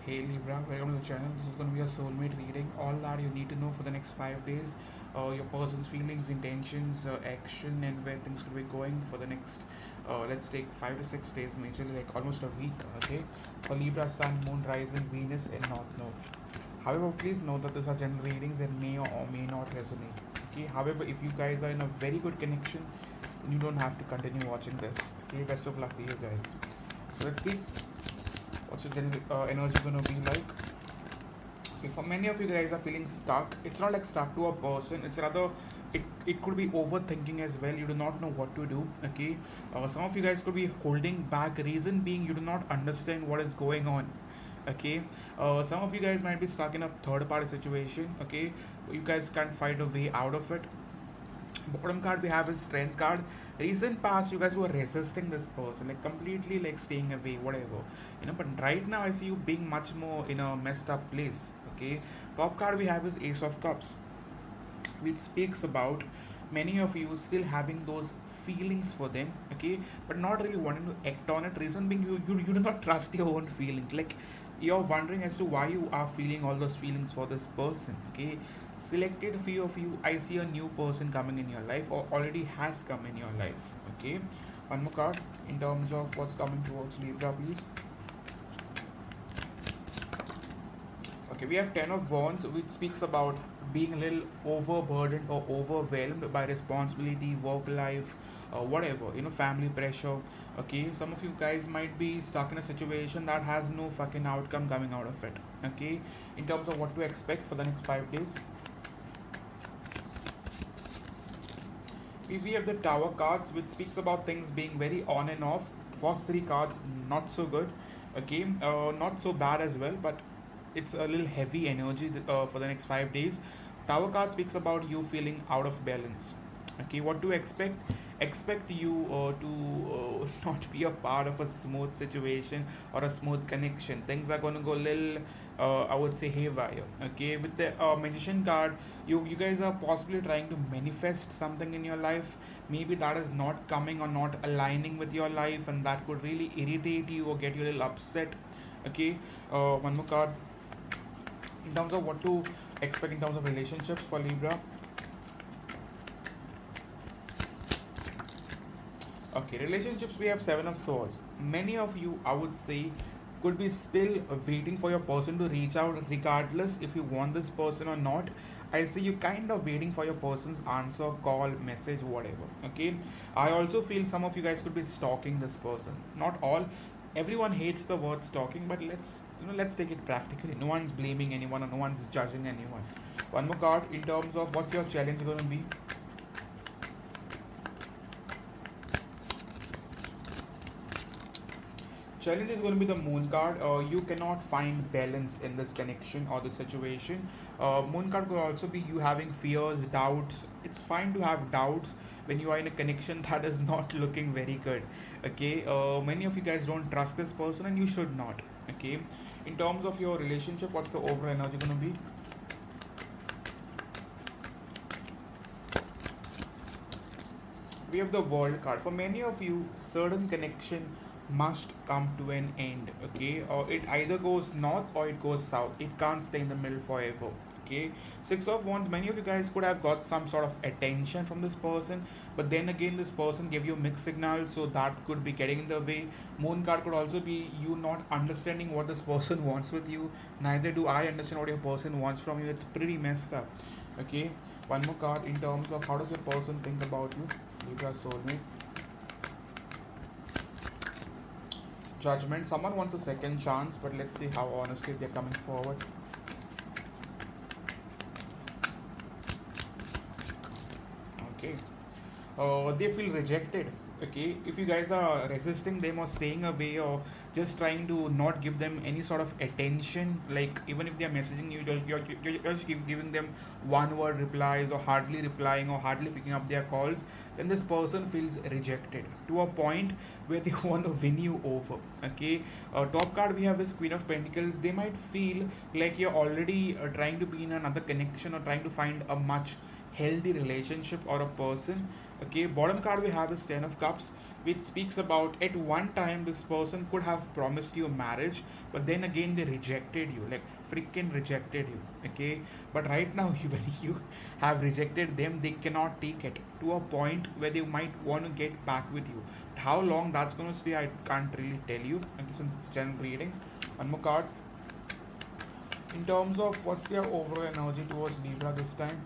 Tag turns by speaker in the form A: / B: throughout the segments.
A: Hey Libra, welcome to the channel. This is going to be a soulmate reading. All that you need to know for the next 5 days. Your person's feelings, intentions, action, and where things could be going for the next, let's take 5 to 6 days, majorly like almost a week. Okay, for Libra, Sun, Moon, Rising, Venus, and North Node. However, please note that these are general readings that may or may not resonate. Okay, however, if you guys are in a very good connection, then you don't have to continue watching this. Okay, best of luck to you guys. So let's see what's your general energy gonna be like. Okay, for many of you guys are feeling stuck. It's not like stuck to a person. It's rather it could be overthinking as well. You do not know what to do. Okay, some of you guys could be holding back. Reason being you do not understand what is going on. Okay, some of you guys might be stuck in a third party situation. Okay, you guys can't find a way out of it. Bottom card we have is strength card. Recent past you guys were resisting this person, like completely like staying away, whatever, but right now I see you being much more in a messed up place. Okay, top card we have is ace of cups, which speaks about many of you still having those feelings for them. Okay, but not really wanting to act on it. Reason being you do not trust your own feelings, like you're wondering as to why you are feeling all those feelings for this person. Okay, selected few of you, I see a new person coming in your life or already has come in your life. Okay, one more card in terms of what's coming towards Libra, please. Okay, we have Ten of Wands, which speaks about being a little overburdened or overwhelmed by responsibility, work life, whatever, family pressure. Okay, some of you guys might be stuck in a situation that has no fucking outcome coming out of it. Okay, in terms of what to expect for the next 5 days, we have the Tower cards, which speaks about things being very on and off. First three cards, not so good. Okay, not so bad as well, but it's a little heavy energy for the next 5 days. Tower card speaks about you feeling out of balance. Okay, what to expect? Expect you to not be a part of a smooth situation or a smooth connection. Things are going to go a little, I would say, haywire. Okay, with the magician card, you guys are possibly trying to manifest something in your life. Maybe that is not coming or not aligning with your life, and that could really irritate you or get you a little upset. Okay, one more card in terms of what to expect in terms of relationships for Libra. Okay, relationships we have Seven of Swords. Many of you, I would say, could be still waiting for your person to reach out, regardless if you want this person or not. I see you kind of waiting for your person's answer, call, message, whatever. Okay, I also feel some of you guys could be stalking this person. Not all. Everyone hates the word stalking, but let's take it practically. No one's blaming anyone or no one's judging anyone. One more card in terms of what's your challenge going to be. Challenge is going to be the moon card. You cannot find balance in this connection or the situation. Moon card could also be you having fears, doubts. It's fine to have doubts when you are in a connection that is not looking very good. Okay, many of you guys don't trust this person and you should not. Okay, in terms of your relationship, what's the overall energy going to be? We have the world card. For many of you, certain connection must come to an end. Okay, or it either goes north or it goes south. It can't stay in the middle forever. Okay, Six of Wands, many of you guys could have got some sort of attention from this person, but then again this person gave you mixed signals, so that could be getting in the way. Moon card could also be you not understanding what this person wants with you. Neither do I understand what your person wants from you. It's pretty messed up. Okay, one more card in terms of how does your person think about you. Libra soulmate. Judgment. Someone wants a second chance, but let's see how honestly they're coming forward. Okay. They feel rejected. Okay, if you guys are resisting them or staying away or just trying to not give them any sort of attention, like even if they are messaging you, you're just giving them one word replies or hardly replying or hardly picking up their calls, then this person feels rejected to a point where they want to win you over. Okay, top card we have is Queen of Pentacles. They might feel like you're already trying to be in another connection or trying to find a much healthy relationship or a person. Okay, bottom card we have is Ten of Cups, which speaks about at one time this person could have promised you marriage, but then again they rejected you, like freaking rejected you. Okay, but right now when you have rejected them, they cannot take it to a point where they might want to get back with you. How long that's gonna stay, I can't really tell you. Okay, since it's general reading, one more card. In terms of what's their overall energy towards Libra this time,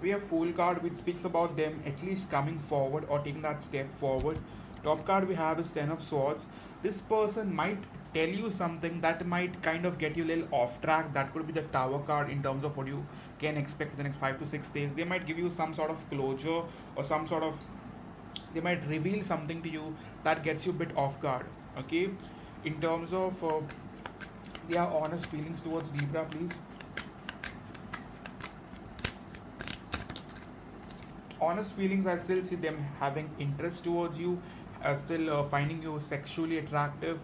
A: we have Fool card, which speaks about them at least coming forward or taking that step forward. Top card we have is Ten of Swords. This person might tell you something that might kind of get you a little off track. That could be the Tower card in terms of what you can expect for the next 5 to 6 days. They might give you some sort of closure or some sort of, they might reveal something to you that gets you a bit off guard. Okay, in terms of their honest feelings towards Libra, please. Honest feelings, I still see them having interest towards you, still finding you sexually attractive.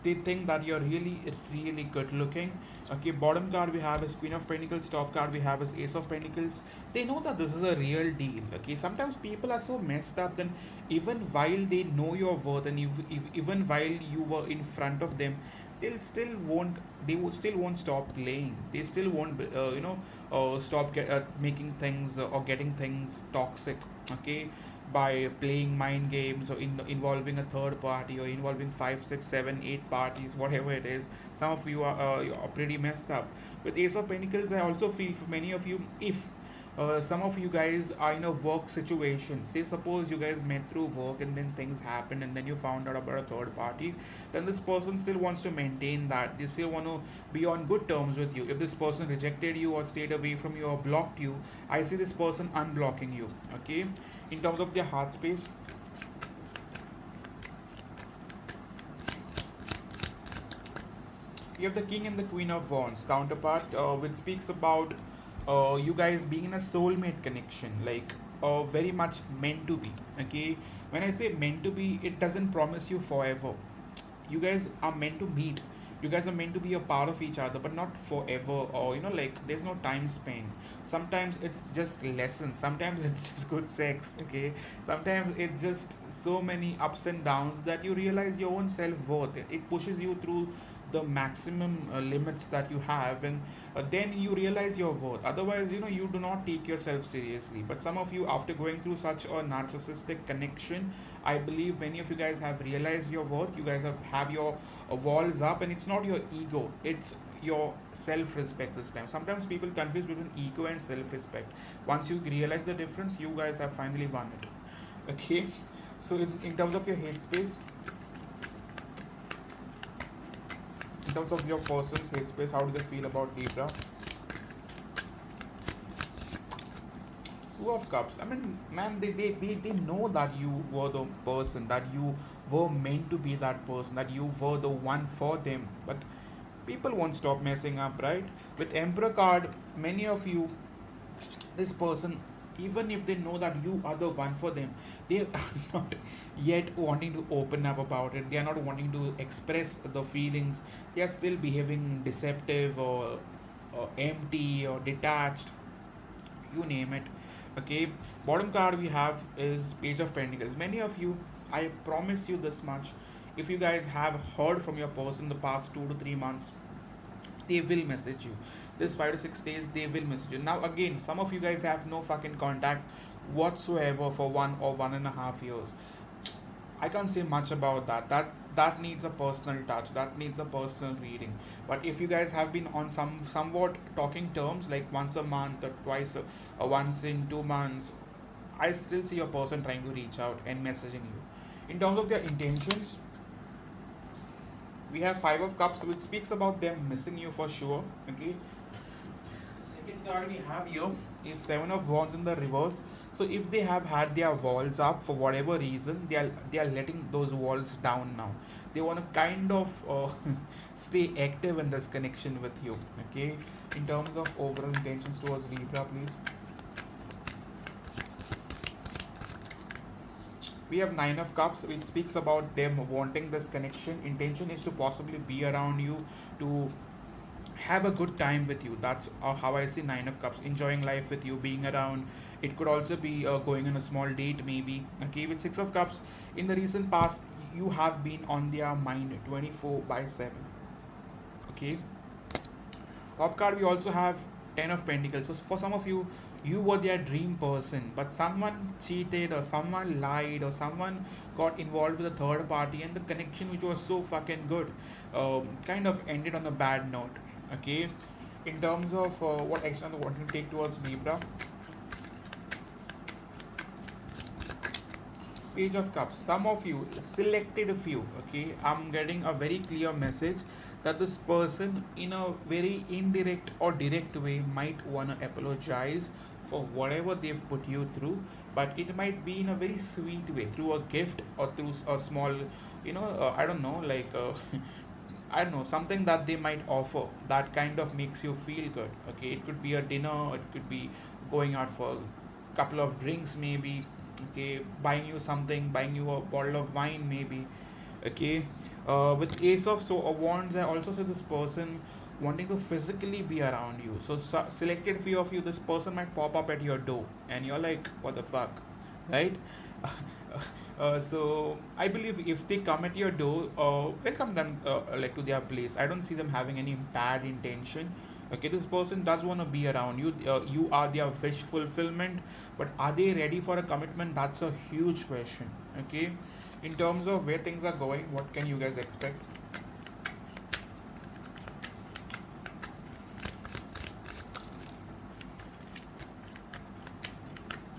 A: They think that you're really good looking. Okay, bottom card we have is Queen of Pentacles, top card we have is Ace of Pentacles. They know that this is a real deal. Okay, sometimes people are so messed up, then even while they know your worth, and if even while you were in front of them, they'll still won't they would still won't stop playing. They still won't stop making things or getting things toxic. Okay, by playing mind games or involving a third party or involving 5, 6, 7, 8 parties, whatever it is. Some of you are pretty messed up with Ace of Pentacles. I also feel for many of you, if some of you guys are in a work situation, say suppose you guys met through work and then things happened and then you found out about a third party, then this person still wants to maintain that, they still want to be on good terms with you. If this person rejected you or stayed away from you or blocked you, I see this person unblocking you. Okay, in terms of their heart space, you have the King and the Queen of Wands counterpart, which speaks about you guys being in a soulmate connection, like very much meant to be. Okay, when I say meant to be, it doesn't promise you forever. You guys are meant to meet. You guys are meant to be a part of each other, but not forever. Or like there's no time spent. Sometimes it's just lessons. Sometimes it's just good sex. Okay. Sometimes it's just so many ups and downs that you realize your own self worth. It pushes you through the maximum limits that you have, and then you realize your worth. Otherwise, you do not take yourself seriously. But some of you, after going through such a narcissistic connection, I believe many of you guys have realized your worth. You guys have your walls up, and it's not your ego, it's your self respect this time. Sometimes people confuse between ego and self respect. Once you realize the difference, you guys have finally won it. Okay, so in terms of your hate space, in terms of your person's headspace, how do they feel about Libra? Two of Cups. I mean, man, they know that you were the person, that you were meant to be that person, that you were the one for them. But people won't stop messing up, right? With Emperor card, many of you, this person, even if they know that you are the one for them, they are not yet wanting to open up about it. They are not wanting to express the feelings. They are still behaving deceptive or empty or detached, you name it. Okay, bottom card we have is Page of Pentacles. Many of you, I promise you this much, if you guys have heard from your person the past 2 to 3 months, they will message you. This 5 to 6 days, they will message you. Now again, some of you guys have no fucking contact whatsoever for 1 or 1.5 years. I can't say much about that. That needs a personal touch. That needs a personal reading. But if you guys have been on somewhat talking terms, like once a month or twice, or once in 2 months, I still see a person trying to reach out and messaging you. In terms of their intentions, we have Five of Cups, which speaks about them missing you for sure. Okay, second card we have here is Seven of Wands in the reverse. So if they have had their walls up for whatever reason, they are letting those walls down now. They want to kind of stay active in this connection with you. Okay, in terms of overall intentions towards Libra, please. We have Nine of Cups, which speaks about them wanting this connection. Intention is to possibly be around you, to have a good time with you. That's how I see Nine of Cups, enjoying life with you, being around. It could also be going on a small date maybe. Okay, with Six of Cups, in the recent past, you have been on their mind 24 by 7. Okay, top card we also have Ten of Pentacles. So for some of you, you were their dream person, but someone cheated or someone lied or someone got involved with a third party, and the connection which was so fucking good kind of ended on a bad note. Okay, in terms of what action I want to take towards Libra, Page of Cups. Some of you, selected a few, okay? I'm getting a very clear message that this person, in a very indirect or direct way, might want to apologize for whatever they've put you through, but it might be in a very sweet way through a gift or through a small, I don't know, like, I don't know, something that they might offer that kind of makes you feel good. Okay, it could be a dinner, it could be going out for a couple of drinks, maybe. Okay, buying you something, buying you a bottle of wine, maybe. Okay, with Ace of Wands, I also see this person wanting to physically be around you. So, selected few of you, this person might pop up at your door, and you're like, what the fuck, right? So I believe if they come at your door, welcome them like to their place. I don't see them having any bad intention. Okay, this person does want to be around you. You are their wish fulfillment, but are they ready for a commitment? That's a huge question. Okay, in terms of where things are going, what can you guys expect?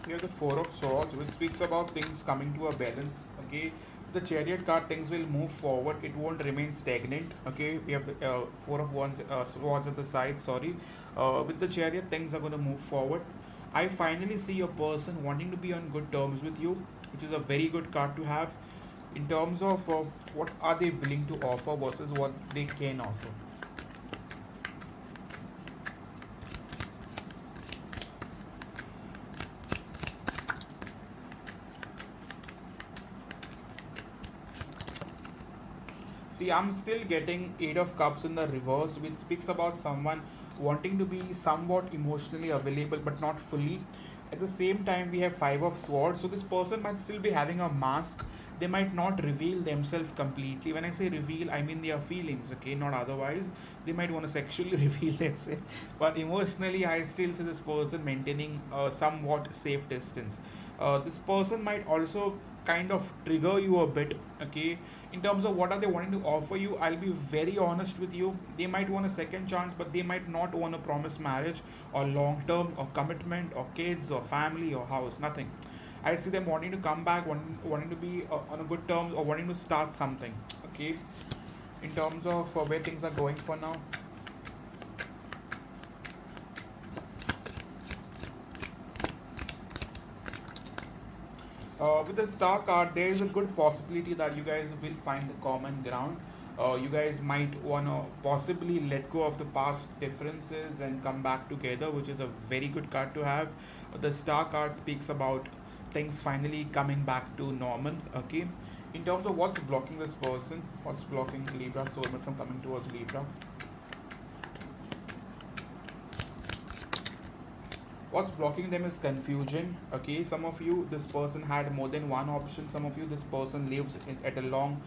A: We have the Four of Swords, which speaks about things coming to a balance. Okay, the Chariot card, things will move forward. It won't remain stagnant. Okay, we have the Four of Wands, Swords at the side. Sorry, with the Chariot, things are going to move forward. I finally see a person wanting to be on good terms with you, which is a very good card to have. In terms of what are they willing to offer versus what they can offer. See, I'm still getting Eight of Cups in the reverse, which speaks about someone wanting to be somewhat emotionally available but not fully. At the same time, we have Five of Swords, so this person might still be having a mask. They might not reveal themselves completely. When I say reveal, I mean their feelings, okay, not otherwise. They might want to sexually reveal themselves, but emotionally, I still see this person maintaining a somewhat safe distance. This person might also kind of trigger you a bit, okay, in terms of what are they wanting to offer you. I'll be very honest with you, they might want a second chance, but they might not want to promise marriage or long term or commitment or kids or family or house, nothing. I see them wanting to come back, wanting to be on a good terms or wanting to start something. Okay, in terms of where things are going for now, with the star card, there is a good possibility that you guys will find the common ground. You guys might want to possibly let go of the past differences and come back together, which is a very good card to have. The star card speaks about things finally coming back to normal. Okay, in terms of what's blocking this person, what's blocking Libra soulmate from coming towards Libra. What's blocking them is confusion. Okay, some of you, this person had more than one option. Some of you, this person lives at a long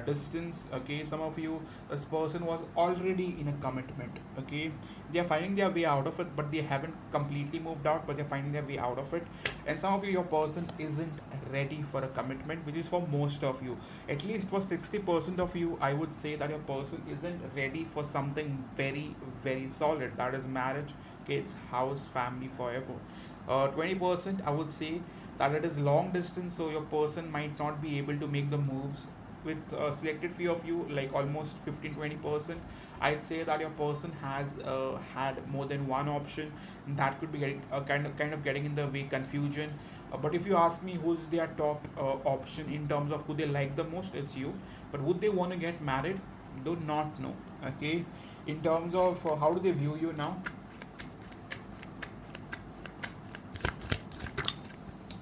A: distance. Okay, some of you, this person was already in a commitment. Okay, they are finding their way out of it, but they haven't completely moved out, but they're finding their way out of it. And some of you, your person isn't ready for a commitment, which is for most of you. At least for 60% of you, I would say that your person isn't ready for something very, very solid. That is marriage, kids, house, family forever. 20%, I would say that it is long distance, so your person might not be able to make the moves. With a selected few of you, like almost 15-20%, I'd say that your person has had more than one option. That could be getting kind of getting in the way, confusion. But if you ask me who's their top option in terms of who they like the most, it's you. But would they want to get married? Do not know. Okay. In terms of how do they view you now?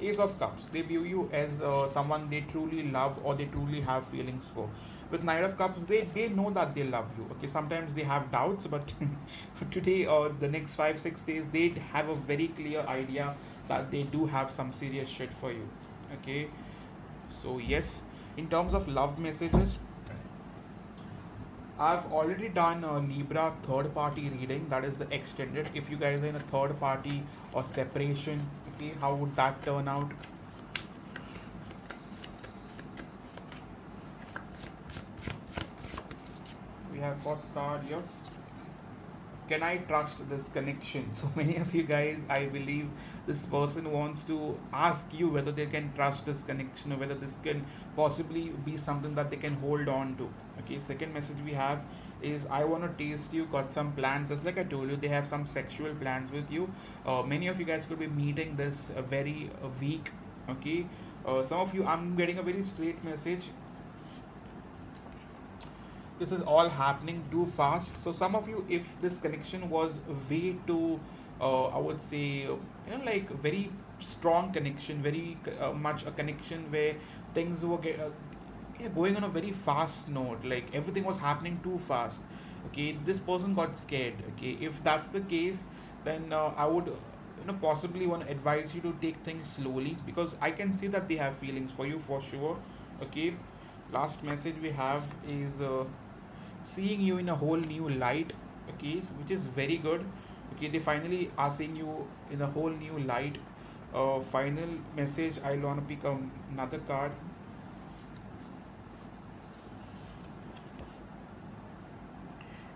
A: Ace of Cups, they view you as someone they truly love or they truly have feelings for. With Knight of Cups, they know that they love you. Okay, sometimes they have doubts, but today or the next 5 6 days, they have a very clear idea that they do have some serious shit for you. Okay, so yes, in terms of love messages, I've already done a Libra third party reading, that is the extended. If you guys are in a third party or separation, okay, how would that turn out? We have first card here. Can I trust this connection? So many of you guys, I believe this person wants to ask you whether they can trust this connection or whether this can possibly be something that they can hold on to. Okay, second message we have is I want to taste you, got some plans. Just like I told you, they have some sexual plans with you. Many of you guys could be meeting this very week. Okay, some of you, I'm getting a very straight message. This is all happening too fast. So some of you, if this connection was way too I would say like very strong connection, very much a connection where things were going on a very fast note, like everything was happening too fast. Okay, this person got scared. Okay, if that's the case, then I would possibly want to advise you to take things slowly, because I can see that they have feelings for you for sure. Okay, last message we have is seeing you in a whole new light. Okay, which is very good. Okay, they finally are seeing you in a whole new light. Final message, I'll want to pick another card.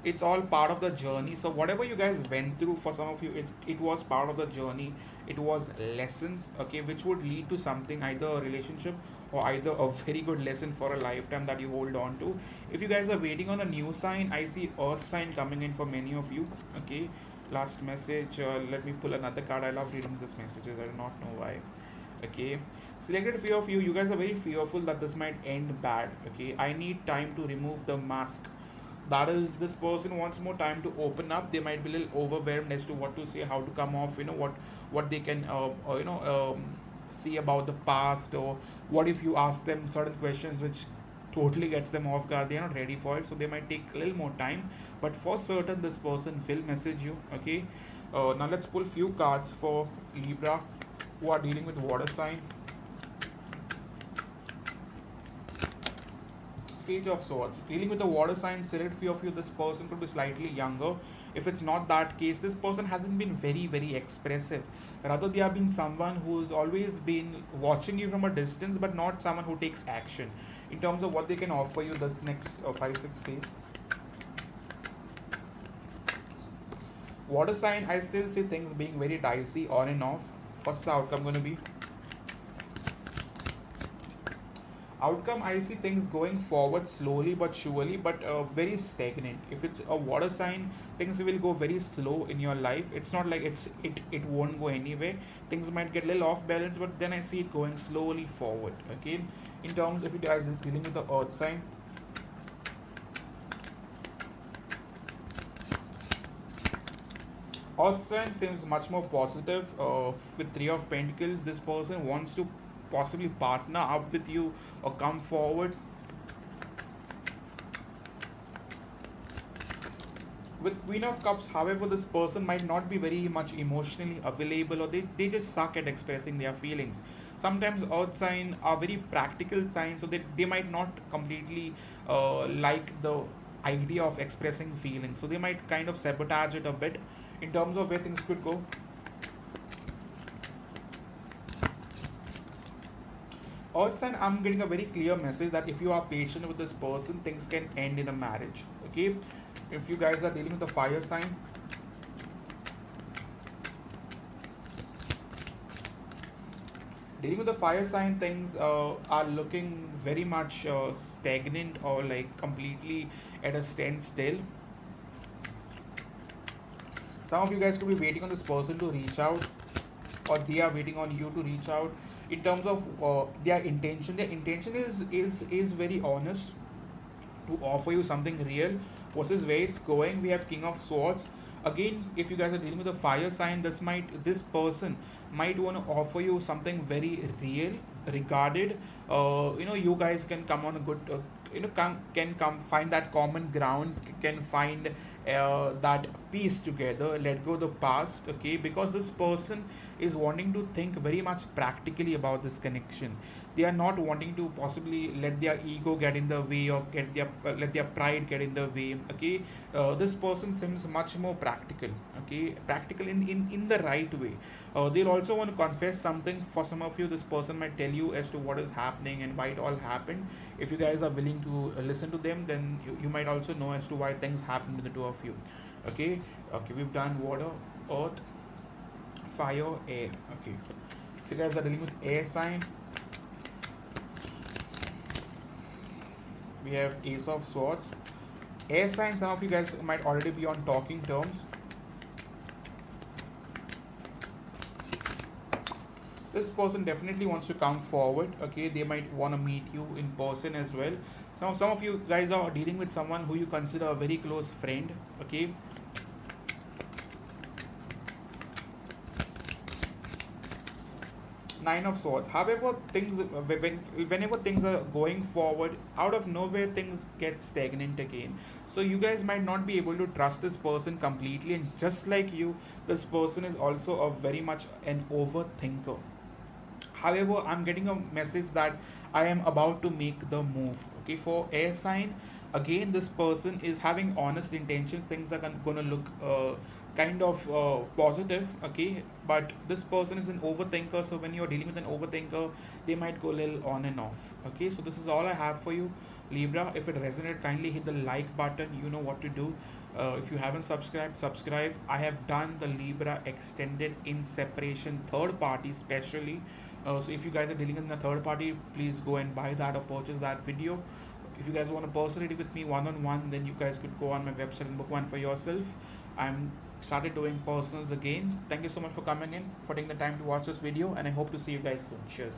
A: It's all part of the journey. So whatever you guys went through, for some of you, it was part of the journey. It was lessons, okay, which would lead to something, either a relationship or either a very good lesson for a lifetime that you hold on to. If you guys are waiting on a new sign, I see earth sign coming in for many of you. Okay, last message, let me pull another card. I love reading these messages, I do not know why. Okay, selected few of you, you guys are very fearful that this might end bad. Okay, I need time to remove the mask. That is, this person wants more time to open up. They might be a little overwhelmed as to what to say, how to come off, what they can see about the past, or what if you ask them certain questions which totally gets them off guard. They're not ready for it, so they might take a little more time, but for certain this person will message you. Okay, now let's pull few cards for Libra who are dealing with water sign. Page of Swords. Dealing with the water sign, select few of you, this person could be slightly younger. If it's not that case, this person hasn't been very, very expressive. Rather, they have been someone who's always been watching you from a distance, but not someone who takes action in terms of what they can offer you this next 5 6 days. Water sign, I still see things being very dicey on and off. What's the outcome going to be? Outcome, I see things going forward slowly but surely, but very stagnant. If it's a water sign, things will go very slow in your life. It's not like it won't go anywhere. Things might get a little off balance, but then I see it going slowly forward. Okay, in terms of, if you guys are dealing with the earth sign, earth sign seems much more positive. With three of pentacles, this person wants to possibly partner up with you or come forward. With Queen of Cups, however, this person might not be very much emotionally available, or they just suck at expressing their feelings. Sometimes earth sign are very practical signs, so they might not completely like the idea of expressing feelings, so they might kind of sabotage it a bit. In terms of where things could go, earth sign, I'm getting a very clear message that if you are patient with this person, things can end in a marriage. Okay, if you guys are dealing with the fire sign, things are looking very much stagnant, or like completely at a standstill. Some of you guys could be waiting on this person to reach out, or they are waiting on you to reach out. In terms of their intention is very honest, to offer you something real. Versus where it's going, we have King of Swords. Again, if you guys are dealing with a fire sign, this person might want to offer you something very real, regarded. You guys can come on a good can come find that common ground, can find that peace together, let go the past, okay, because this person is wanting to think very much practically about this connection. They are not wanting to possibly let their ego get in the way, or let their pride get in the way, okay. This person seems much more practical, okay, practical in the right way. They'll also want to confess something. For some of you, this person might tell you as to what is happening and why it all happened. If you guys are willing to listen to them, then you might also know as to why things happen to the two of you, okay. Okay, we've done water, earth, fire, air, okay. So you guys are dealing with air sign. We have ace of swords. Air sign, some of you guys might already be on talking terms. This person definitely wants to come forward, okay. They might want to meet you in person as well. Some of you guys are dealing with someone who you consider a very close friend, okay. Nine of swords. However, whenever things are going forward, out of nowhere things get stagnant again. So you guys might not be able to trust this person completely, and just like you, this person is also a very much an overthinker. However, I'm getting a message that I am about to make the move, okay. For air sign, again, this person is having honest intentions. Things are gonna look kind of positive, okay. But this person is an overthinker, so when you're dealing with an overthinker, they might go a little on and off, okay. So this is all I have for you, Libra. If it resonated, kindly hit the like button. You know what to do. If you haven't subscribed, subscribe. I have done the Libra extended in separation third party specially. So if you guys are dealing in a third party, please go and buy that or purchase that video. If you guys want to personally with me one on one, then you guys could go on my website and book one for yourself. I'm started doing personals again. Thank you so much for coming in, for taking the time to watch this video, and I hope to see you guys soon. Cheers.